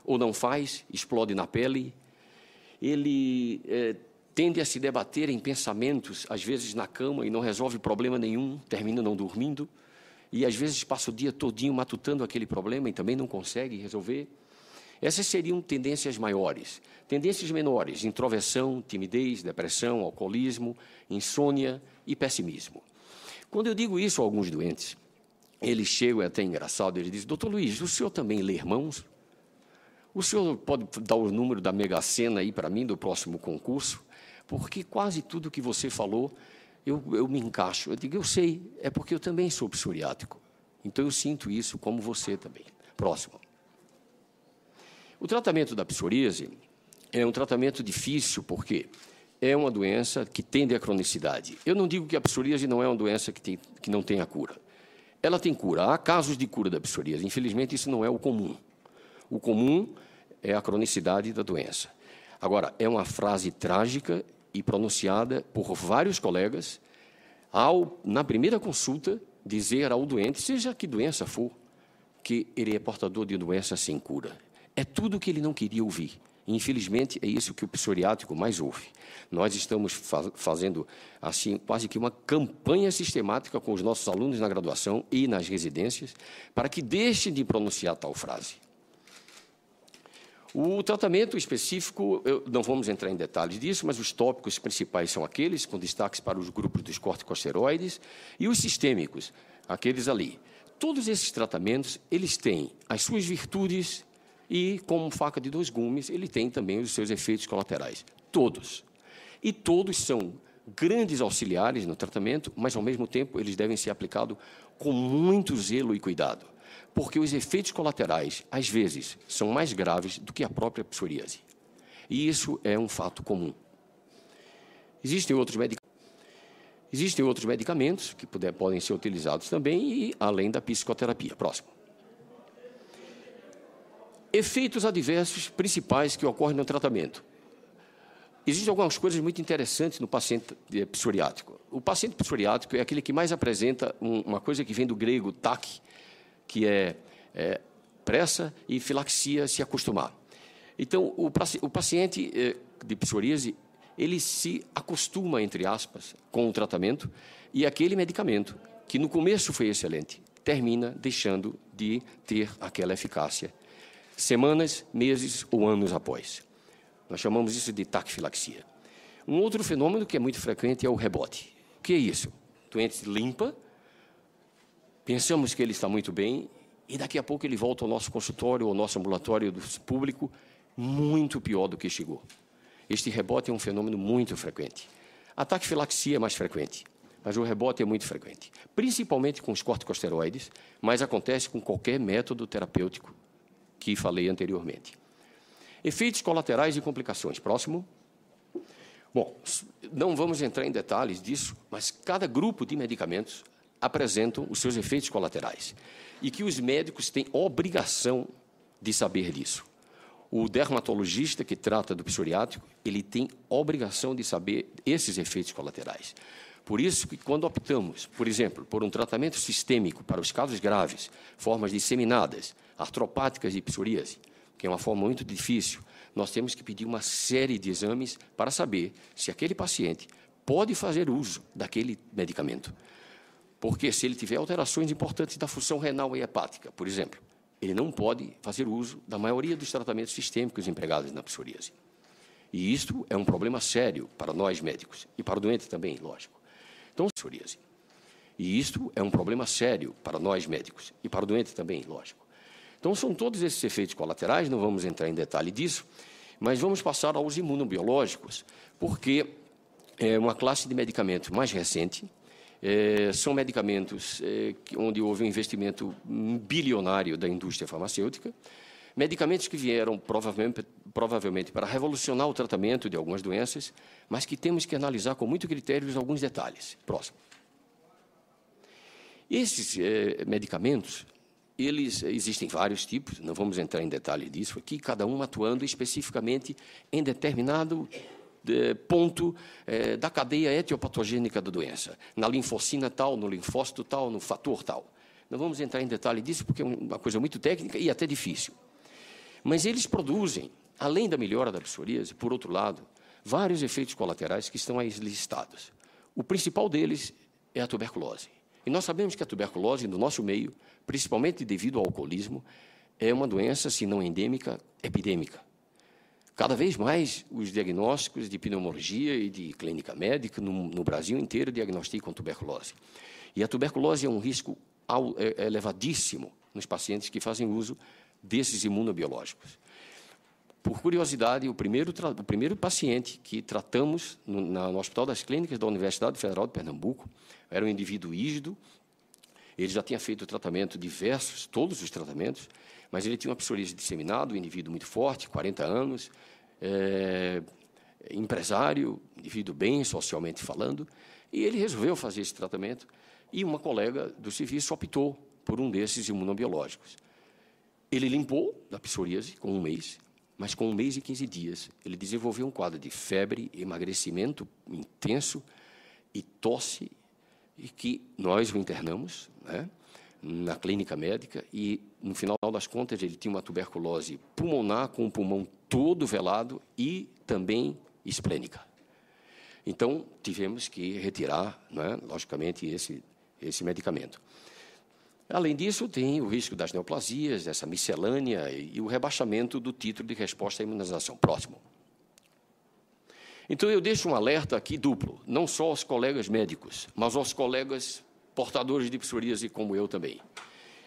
ou não faz, explode na pele. Ele tende a se debater em pensamentos, às vezes na cama, e não resolve problema nenhum, termina não dormindo, e às vezes passa o dia todinho matutando aquele problema e também não consegue resolver. Essas seriam tendências maiores. Tendências menores: introversão, timidez, depressão, alcoolismo, insônia e pessimismo. Quando eu digo isso a alguns doentes, eles chegam, é até engraçado, eles dizem: doutor Luiz, o senhor também lê irmãos? O senhor pode dar o número da Mega Sena aí para mim, do próximo concurso? Porque quase tudo que você falou, eu me encaixo. Eu digo: eu sei, é porque eu também sou psoriático. Então, eu sinto isso como você também. Próximo. O tratamento da psoríase é um tratamento difícil, porque é uma doença que tende à cronicidade. Eu não digo que a psoríase não é uma doença que não tenha cura. Ela tem cura. Há casos de cura da psoríase. Infelizmente, isso não é o comum. O comum é a cronicidade da doença. Agora, é uma frase trágica e pronunciada por vários colegas na primeira consulta, dizer ao doente, seja que doença for, que ele é portador de doença sem cura. É tudo o que ele não queria ouvir. Infelizmente, é isso que o psoriático mais ouve. Nós estamos fazendo assim quase que uma campanha sistemática com os nossos alunos na graduação e nas residências para que deixem de pronunciar tal frase. O tratamento específico, não vamos entrar em detalhes disso, mas os tópicos principais são aqueles, com destaques para os grupos dos corticosteroides, e os sistêmicos, aqueles ali. Todos esses tratamentos, eles têm as suas virtudes e, como faca de dois gumes, ele tem também os seus efeitos colaterais. Todos. E todos são grandes auxiliares no tratamento, mas, ao mesmo tempo, eles devem ser aplicados com muito zelo e cuidado, porque os efeitos colaterais, às vezes, são mais graves do que a própria psoríase. E isso é um fato comum. Existem outros medicamentos que podem ser utilizados também, e além da psicoterapia. Próximo. Efeitos adversos principais que ocorrem no tratamento. Existem algumas coisas muito interessantes no paciente psoriático. O paciente psoriático é aquele que mais apresenta uma coisa que vem do grego "tak", que é pressa e filaxia, se acostumar. Então, o paciente de psoríase, ele se acostuma, entre aspas, com o tratamento, e aquele medicamento, que no começo foi excelente, termina deixando de ter aquela eficácia, semanas, meses ou anos após. Nós chamamos isso de taquifilaxia. Um outro fenômeno que é muito frequente é o rebote. O que é isso? O doente limpa, pensamos que ele está muito bem, e daqui a pouco ele volta ao nosso consultório, ao nosso ambulatório do público, muito pior do que chegou. Este rebote é um fenômeno muito frequente. A taquifilaxia é mais frequente, mas o rebote é muito frequente, principalmente com os corticosteroides, mas acontece com qualquer método terapêutico que falei anteriormente. Efeitos colaterais e complicações. Próximo. Bom, não vamos entrar em detalhes disso, mas cada grupo de medicamentos apresentam os seus efeitos colaterais e que os médicos têm obrigação de saber disso. O dermatologista que trata do psoriático, ele tem obrigação de saber esses efeitos colaterais. Por isso que, quando optamos, por exemplo, por um tratamento sistêmico para os casos graves, formas disseminadas, artropáticas de psoríase, que é uma forma muito difícil, nós temos que pedir uma série de exames para saber se aquele paciente pode fazer uso daquele medicamento. Porque se ele tiver alterações importantes da função renal e hepática, por exemplo, ele não pode fazer uso da maioria dos tratamentos sistêmicos empregados na psoríase. E isto é um problema sério para nós médicos, e para o doente também, lógico. Então, psoríase. E isto é um problema sério para nós médicos, e para o doente também, lógico. Então, são todos esses efeitos colaterais, não vamos entrar em detalhe disso, mas vamos passar aos imunobiológicos, porque é uma classe de medicamentos mais recente. São medicamentos onde houve um investimento bilionário da indústria farmacêutica, medicamentos que vieram provavelmente para revolucionar o tratamento de algumas doenças, mas que temos que analisar com muito critério alguns detalhes. Próximo. Esses medicamentos, existem vários tipos, não vamos entrar em detalhe disso aqui, cada um atuando especificamente em determinado ponto da cadeia etiopatogênica da doença, na linfocina tal, no linfócito tal, no fator tal. Não vamos entrar em detalhe disso, porque é uma coisa muito técnica e até difícil. Mas eles produzem, além da melhora da psoríase, por outro lado, vários efeitos colaterais que estão aí listados. O principal deles é a tuberculose. E nós sabemos que a tuberculose, no nosso meio, principalmente devido ao alcoolismo, é uma doença, se não endêmica, epidêmica. Cada vez mais os diagnósticos de pneumologia e de clínica médica no Brasil inteiro diagnosticam tuberculose. E a tuberculose é um risco elevadíssimo nos pacientes que fazem uso desses imunobiológicos. Por curiosidade, o primeiro paciente que tratamos no Hospital das Clínicas da Universidade Federal de Pernambuco era um indivíduo ígido. Ele já tinha feito tratamento todos os tratamentos, mas ele tinha uma psoríase disseminada, um indivíduo muito forte, 40 anos, empresário, indivíduo bem socialmente falando, e ele resolveu fazer esse tratamento, e uma colega do serviço optou por um desses imunobiológicos. Ele limpou da psoríase com 1 mês, mas com 1 mês e 15 dias, ele desenvolveu um quadro de febre, emagrecimento intenso e tosse, e que nós o internamos, né, na clínica médica, e, no final das contas, ele tinha uma tuberculose pulmonar, com o pulmão todo velado e também esplênica. Então, tivemos que retirar, né, logicamente, esse medicamento. Além disso, tem o risco das neoplasias, essa miscelânea e o rebaixamento do título de resposta à imunização. Próximo. Então, eu deixo um alerta aqui duplo, não só aos colegas médicos, mas aos colegas portadores de psoríase como eu também.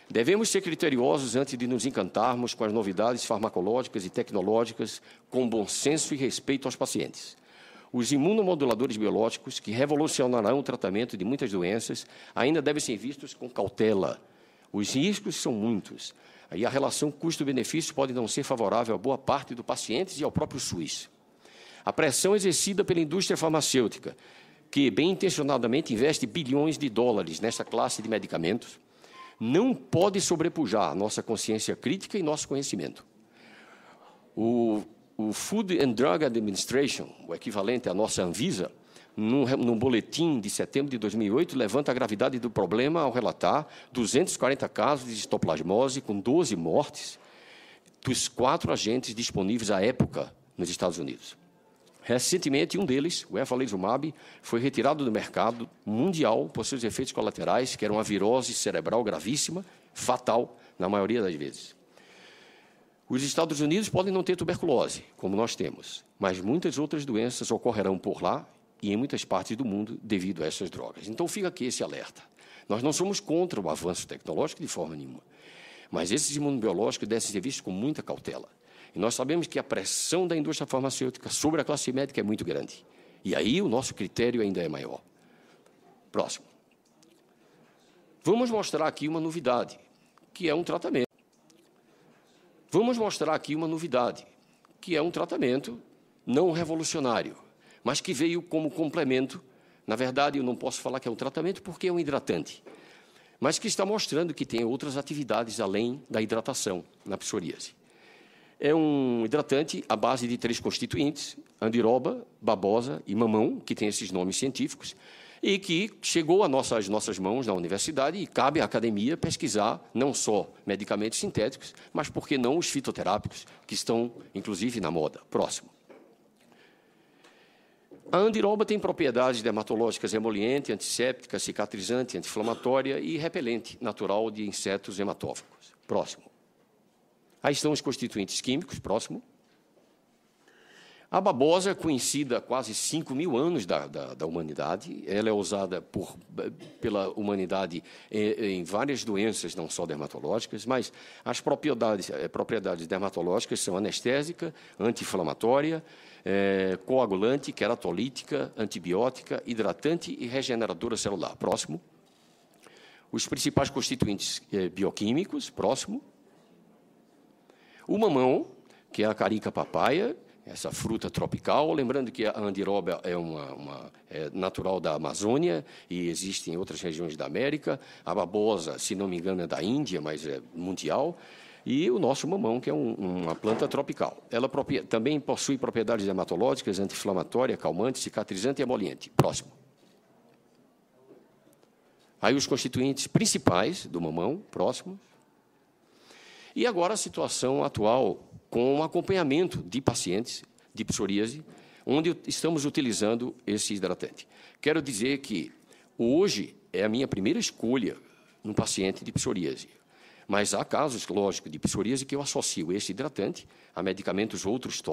Devemos ser criteriosos antes de nos encantarmos com as novidades farmacológicas e tecnológicas, com bom senso e respeito aos pacientes. Os imunomoduladores biológicos, que revolucionarão o tratamento de muitas doenças, ainda devem ser vistos com cautela. Os riscos são muitos, e a relação custo-benefício pode não ser favorável a boa parte dos pacientes e ao próprio SUS. A pressão exercida pela indústria farmacêutica, que bem intencionadamente investe bilhões de dólares nessa classe de medicamentos, não pode sobrepujar nossa consciência crítica e nosso conhecimento. O Food and Drug Administration, o equivalente à nossa Anvisa, num boletim de setembro de 2008, levanta a gravidade do problema ao relatar 240 casos de histoplasmose com 12 mortes dos 4 agentes disponíveis à época nos Estados Unidos. Recentemente, um deles, o eflazolimab, foi retirado do mercado mundial por seus efeitos colaterais, que eram uma virose cerebral gravíssima, fatal, na maioria das vezes. Os Estados Unidos podem não ter tuberculose, como nós temos, mas muitas outras doenças ocorrerão por lá e em muitas partes do mundo devido a essas drogas. Então, fica aqui esse alerta. Nós não somos contra o avanço tecnológico de forma nenhuma, mas esses imunobiológicos devem ser vistos com muita cautela. E nós sabemos que a pressão da indústria farmacêutica sobre a classe médica é muito grande. E aí o nosso critério ainda é maior. Próximo. Vamos mostrar aqui uma novidade, que é um tratamento. Vamos mostrar aqui uma novidade, que é um tratamento não revolucionário, mas que veio como complemento. Na verdade, eu não posso falar que é um tratamento porque é um hidratante, mas que está mostrando que tem outras atividades além da hidratação na psoríase. É um hidratante à base de 3 constituintes, andiroba, babosa e mamão, que tem esses nomes científicos, e que chegou às nossas mãos na universidade e cabe à academia pesquisar não só medicamentos sintéticos, mas, por que não, os fitoterápicos, que estão, inclusive, na moda. Próximo. A andiroba tem propriedades dermatológicas emoliente, antisséptica, cicatrizante, anti-inflamatória e repelente natural de insetos hematófagos. Próximo. Aí estão os constituintes químicos, próximo. A babosa, conhecida há quase 5.000 anos da humanidade, ela é usada pela humanidade em várias doenças, não só dermatológicas, mas as propriedades dermatológicas são anestésica, anti-inflamatória, coagulante, queratolítica, antibiótica, hidratante e regeneradora celular. Próximo. Os principais constituintes bioquímicos, próximo. O mamão, que é a carica papaya, essa fruta tropical, lembrando que a andiroba é natural da Amazônia e existe em outras regiões da América. A babosa, se não me engano, é da Índia, mas é mundial. E o nosso mamão, que é uma planta tropical. Ela também possui propriedades dermatológicas, anti-inflamatória, calmante, cicatrizante e emoliente. Próximo. Aí os constituintes principais do mamão, próximo. E agora a situação atual com acompanhamento de pacientes de psoríase, onde estamos utilizando esse hidratante. Quero dizer que hoje é a minha primeira escolha no paciente de psoríase, mas há casos, lógico, de psoríase que eu associo esse hidratante a medicamentos outros tópicos.